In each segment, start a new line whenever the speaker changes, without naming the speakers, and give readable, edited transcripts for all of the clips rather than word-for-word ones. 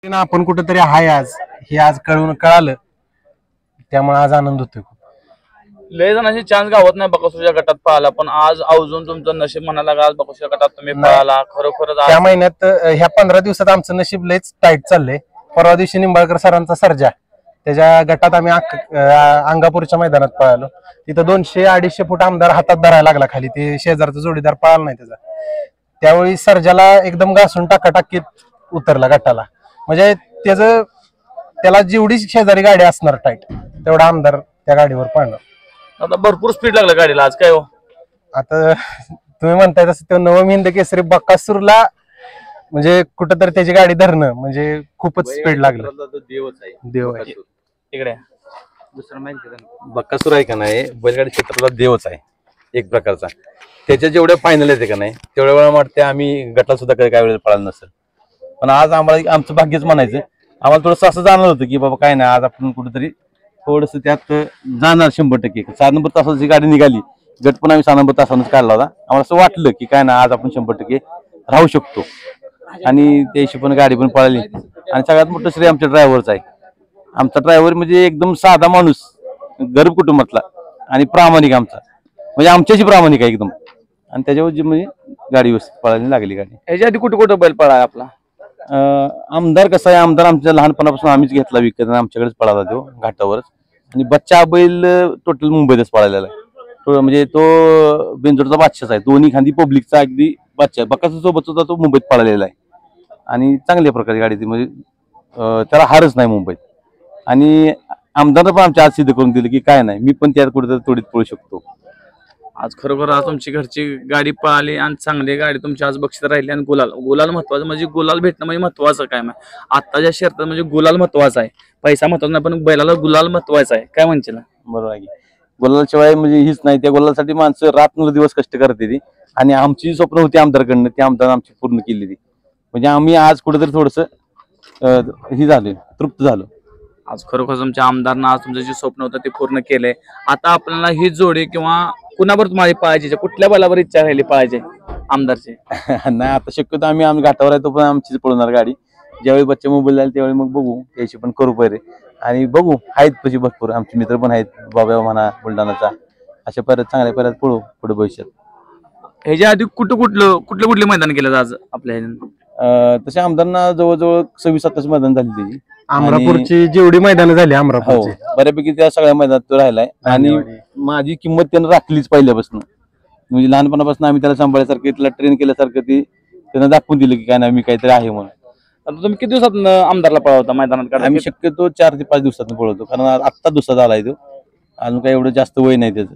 ना आपण कुठेतरी आहे आज हे आज कळालं त्यामुळे आज आनंद होतोय खूप.
लय जणांची चान्स गावत नाही बकासूरच्या गटात पळाला, पण आज अजून तुमचं नशीब म्हणायला लागला. आज बकासूरच्या गटात तुम्ही पळाला. खरोखरच
त्या महिन्यात ह्या 15 दिवसात आमचं नशीब लयच टाईट चाललंय. परवा दिवशी निंबाळकर सरांचा सर्जा त्याच्या गटात आम्ही अंगापूरच्या मैदानात पळालो. तिथं 200-250 फूट आमदार हातात धरायला लागला खाली. ते शेजारचा जोडीदार पळाला नाही त्याचा. त्यावेळी सर्जाला एकदम घासून टाकाटाकीत उतरला गटाला. म्हणजे त्याला जेवढी शेजारी गाडी असणार टाईट तेवढा आमदार त्या गाडीवर पळणार.
आता भरपूर स्पीड लागलं गाडीला आज. काय हो
आता तुम्ही म्हणताय तसं ते नवम हिंद केसरी बकासूरला म्हणजे कुठंतरी त्याची गाडी धरणं म्हणजे खूपच स्पीड लागलं. देव आहे
इकडे.
दुसरं माहिती बकासूर आहे का नाही, बैलगाडी क्षेत्रातला देवच आहे एक प्रकारचा. त्याच्या जेवढ्या फायनल येते का नाही तेवढ्या वेळा वाटते आम्ही गटाला सुद्धा काही वेळेला पळालं नसेल. पण आज आम्हाला आमचं भाग्यच म्हणायचं. आम्हाला थोडंसं असं जाणवलं होतं की बाबा काय नाही आज आपण कुठेतरी थोडस त्यात जाणार 100%. 6 नंबर तासाची गाडी निघाली, गट पण आम्ही 6 नंबर तासानच काढला होता. आम्हाला असं वाटलं की काय ना आज आपण 100% राहू शकतो. आणि त्या हिशोबाने गाडी पण पळाली. आणि सगळ्यात मोठं श्रेय आमच्या ड्रायव्हरचं आहे. आमचा ड्रायव्हर म्हणजे एकदम साधा माणूस, गरीब कुटुंबातला आणि प्रामाणिक. आमचा म्हणजे आमच्याशी प्रामाणिक आहे एकदम. आणि त्याच्यावर जी म्हणजे गाडी व्यवस्थित पळायला लागली. गाडी
ह्याच्या आधी कुठं कुठं बैल पळाला आपला?
आमदार कसा आहे, आमदार आमच्या लहानपणापासून आम्हीच घेतला विकत आणि आमच्याकडेच पळाला तो घाटावरच. आणि बच्चा बैल टोटल मुंबईतच पळालेला आहे. म्हणजे तो बेंजोरचा बादशाह आहे. दोन्ही खांदी पब्लिकचा अगदी बादशाह. बकासूर सोबत सुद्धा तो मुंबईत पळालेला आहे. आणि चांगल्या प्रकारे गाडी ती म्हणजे त्याला हारच नाही मुंबईत. आणि आमदारनं पण आमच्या आज सिद्ध करून दिलं की काय नाही मी पण त्यात कुठेतरी तोडीत पळू शकतो.
आज खरोखर आज तुमची घरची गाडी पळाली आणि चांगली गाडी तुमची आज बक्षीस राहिली. आणि गुलाल महत्वाचं. म्हणजे गुलाल भेटणं म्हणजे महत्वाचं काय नाही. आत्ताच्या शर्यतात म्हणजे गुलाल महत्वाचा आहे. पैसा महत्वाचा नाही, पण बैलाला गुलाल महत्वाचा आहे. काय म्हणशील?
बरोबर आहे. गुलालशिवाय म्हणजे हीच नाही. त्या गुलालसाठी माणसं रात्र दिवस कष्ट करते ती. आणि आमची स्वप्न होती आमदारकडनं, ती आमदार आमची पूर्ण केली ती. म्हणजे आम्ही आज कुठेतरी थोडस ही झाले, तृप्त झालो.
आज खरोखर तुमच्या आमदारनं आज तुमचं जे स्वप्न होतं ते पूर्ण केलंय. आता आपल्याला ही जोडी किंवा कुणावर तुम्हाला पाहायची, कुठल्या बलावर इच्छा राहिली पाहिजे आमदारची?
नाही आता शक्यतो आम्ही घाटावर आहे तो पण आमचीच पळणार गाडी. ज्यावेळी बच्चे मोबाईल जाईल त्यावेळी मग बघू, त्याशी पण करू पैरे. आणि बघू आहेत तशी भरपूर आमचे मित्र पण आहेत, बाबा म्हणा बुलढाणाचा. अशा परत चांगल्या परत पळू पुढे भविष्यात.
ह्याच्या आधी कुठले मैदान केलं आज आपल्या?
तसे आमदारांना जवळजवळ 26-27 मैदान झाली त्याची.
अमरापूरची जेवढी मैदानं झाली अमरापूरची
बऱ्यापैकी त्या सगळ्या मैदानात तो राहिलाय. आणि माझी किंमत त्यानं राखलीच पहिल्यापासून. म्हणजे लहानपणापासून आम्ही त्याला सांभाळल्यासारखं, त्याला ट्रेन केल्यासारखं ती त्यानं दाखवून दिलं की काय नाही मी काहीतरी आहे म्हणून.
आता तुम्ही किती दिवसात आमदारला पळवता मैदानात?
आम्ही शक्यतो 4 ते 5 दिवसात पळवतो, कारण आत्ता दुसरा झालाय तो. अजून काही एवढं जास्त वय नाही त्याचं.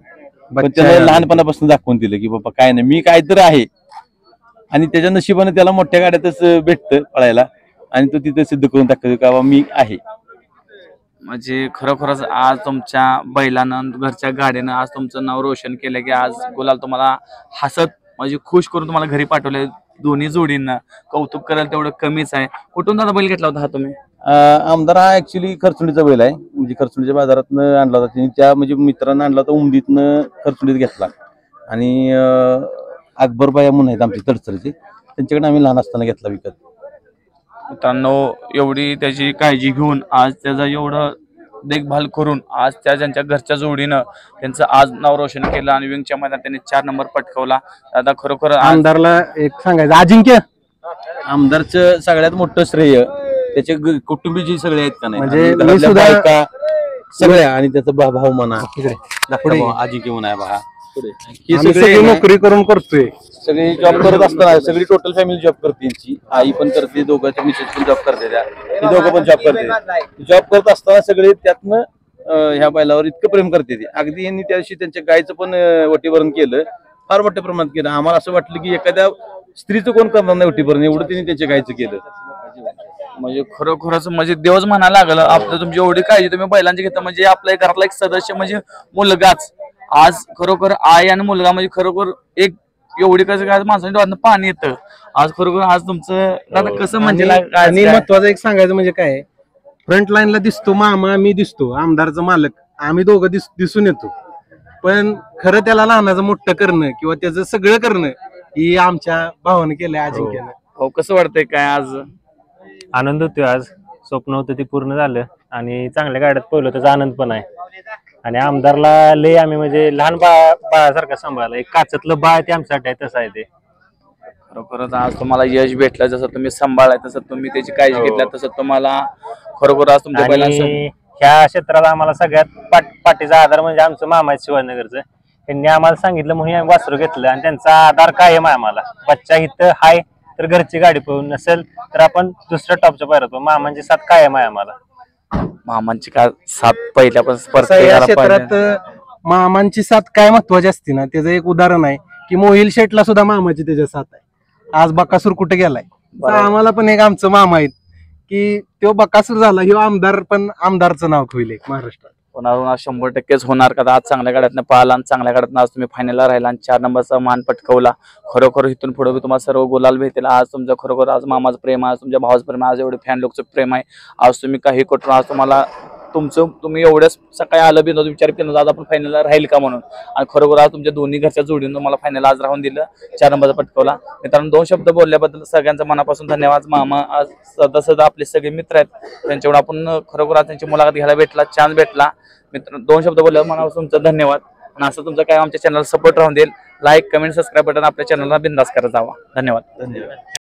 पण त्याला लहानपणापासून दाखवून दिलं की बाबा काय नाही मी काहीतरी आहे. आणि त्याच्या नशिबाने त्याला मोठ्या गाड्यातच भेटतं पळायला. आणि तो तिथे सिद्ध करून दाखवतो का मी आहे.
म्हणजे खरोखरच आज तुमच्या बैलानं घरच्या गाडीनं आज तुमचं नाव रोशन केलं की आज गुलाल तुम्हाला हसत म्हणजे खुश करून तुम्हाला घरी पाठवले. दोन्ही जोडींना कौतुक करायला तेवढं कमीच आहे. कुठून दादा बैल घेतला होता हा तुम्ही?
आमदार हा ऍक्च्युली खरचुंडीचा बैल आहे. म्हणजे खरचुंडीच्या बाजारातनं आणला होता त्यांनी. त्या म्हणजे मित्रांना आणला होता उमदीतनं, खरचुंडीत घेतला. आणि अकबरबाई म्हणून आहेत आमची तडसरची, त्यांच्याकडे आम्ही लहान असताना घेतला विकत.
मित्रांनो एवढी त्याची काळजी घेऊन आज त्याचा एवढं देखभाल करून आज त्यांच्या घरच्या जोडीनं त्यांचं आज नाव रोशन केलं. आणि विंगच्या मैदानात त्यांनी 4 नंबर पटकावला. आता खरोखर
आमदारला एक सांगायचं अजिंक्य
आमदारचं सगळ्यात मोठं श्रेय त्याचे कुटुंबीय सगळे आहेत का नाही,
म्हणजे
सगळ्या. आणि त्याचा भाऊ म्हणा अजिंक्य म्हणा आहे बघा.
सगळी नोकरी करून करतोय.
सगळी जॉब करत असताना सगळी टोटल फॅमिली जॉब करते. त्यांची आई पण करते, दोघांच्या मिसेस पण जॉब करते, ती दोघं पण जॉब करते. जॉब करत असताना सगळे त्यातनं ह्या बैलावर इतकं प्रेम करते ती. अगदी यांनी त्या दिवशी त्यांच्या गायचं पण वटीभरण केलं, फार मोठ्या प्रमाणात केलं. आम्हाला असं वाटलं की एखाद्या स्त्रीचं कोण करणार नाही वटीभरण, एवढं त्यांनी त्यांच्या गायचं केलं.
म्हणजे खरोखरच म्हणजे देवच म्हणायला लागलं. आपलं तुमची एवढी काळजी तुम्ही बैलांची घेता म्हणजे आपल्या घरातला एक सदस्य म्हणजे मुलगाच. आज खरोखर आई आणि मुलगा म्हणजे खरोखर एक एवढी कसं काय माणसाच्या डोळ्यातनं पाणी येतं. आज खरोखर आज तुमचं कसं म्हणजे
आणि महत्वाचं एक सांगायचं म्हणजे काय, फ्रंट लाईनला दिसतो मामा, मी दिसतो आमदारचा मालक, आम्ही दोघं दिसून येतो. पण खरं त्याला लहानाचं मोठं करणं किंवा त्याचं सगळं करणं ही आमच्या भावानं केलंय, अजिंक्यानं.
हो कसं वाटतंय काय आज?
आनंद होतोय आज. स्वप्न होतं ते पूर्ण झालं आणि चांगल्या गाड्यात पळलो त्याचा आनंद पण आहे. आणि आमदारला लय आम्ही म्हणजे लहान बाळासारखं सांभाळलं. एक काचतलं बाळ ते आमच्यासाठी आहे, तसं आहे ते.
खरोखरच आज तुम्हाला यश भेटलं, जसं तुम्ही सांभाळलाय तसं तुम्ही त्याची काळजी घेतल्या, तसं तुम्हाला खरोखर आज तुमच्या बैलांचं
आणि ह्या क्षेत्रात आम्हाला सगळ्यात पाठीचा आधार म्हणजे आमचं मामा आहेत शिवाजीनगरचं. त्यांनी आम्हाला सांगितलं म्हणून आम्ही वासरू घेतलं आणि त्यांचा आधार कायम आहे आम्हाला. बच्चा इथं हाय तर घरची गाडी पळून, नसेल तर आपण दुसऱ्या टॉपच्या पायऱ्यात. मामांची साथ कायम आहे आम्हाला.
मामांची काय साथ पहिल्यापासून
कसं आहे, या क्षेत्रात मामांची साथ काय महत्वाची असते ना, त्याचं एक उदाहरण आहे की मोहिल शेटला सुद्धा मामाची त्याच्या साथ आहे. आज बकासूर कुठे गेलाय, तर आम्हाला पण एक आमचं मामा आहेत की तो बकासूर झाला, ह्यो आमदार पण आमदारचं नाव होईल एक महाराष्ट्रात.
होणार 100%च होणार. का आज चांगल्या गाड्यातनं पाहिला आणि चांगल्या गाड्यातनं आज तुम्ही फायनलला राहिला आणि 4 नंबरचा मान पटकवला. खरोखर इथून पुढे तुम्हाला सर्व गुलाल भेटेल. आज तुमचं खरोखर आज मामाचं प्रेम, आज तुमच्या भावाचं प्रेम, आज एवढे फॅन लोकचं प्रेम आहे. आज तुम्ही काही करून आज तुम्हाला तुम्ही एवढ्याच सकाळी आलं बिंदू विचार केला आज आपण फायनलला राहील का म्हणून, आणि खरोखर आज तुमच्या दोन्ही घरच्या जोडीनं तुम्हाला फायनल आज राहून दिलं, 4 नंबरचा पटकवला. मित्रांनो 2 शब्द बोलल्याबद्दल सगळ्यांचा मनापासून धन्यवाद. मामा आज सदा आपले सगळे मित्र आहेत, त्यांच्याकडे आपण खरोखर आज त्यांची मुलाखत घ्यायला भेटला, चान्स भेटला. मित्र 2 शब्द बोलल्यावर मनापासून तुमचा धन्यवाद. आणि असं तुमचं काय आमच्या चॅनलला सपोर्ट राहून देईल. लाईक, कमेंट, सबस्क्राईब बटन आपल्या चॅनलला बिंदास करत जावा. धन्यवाद.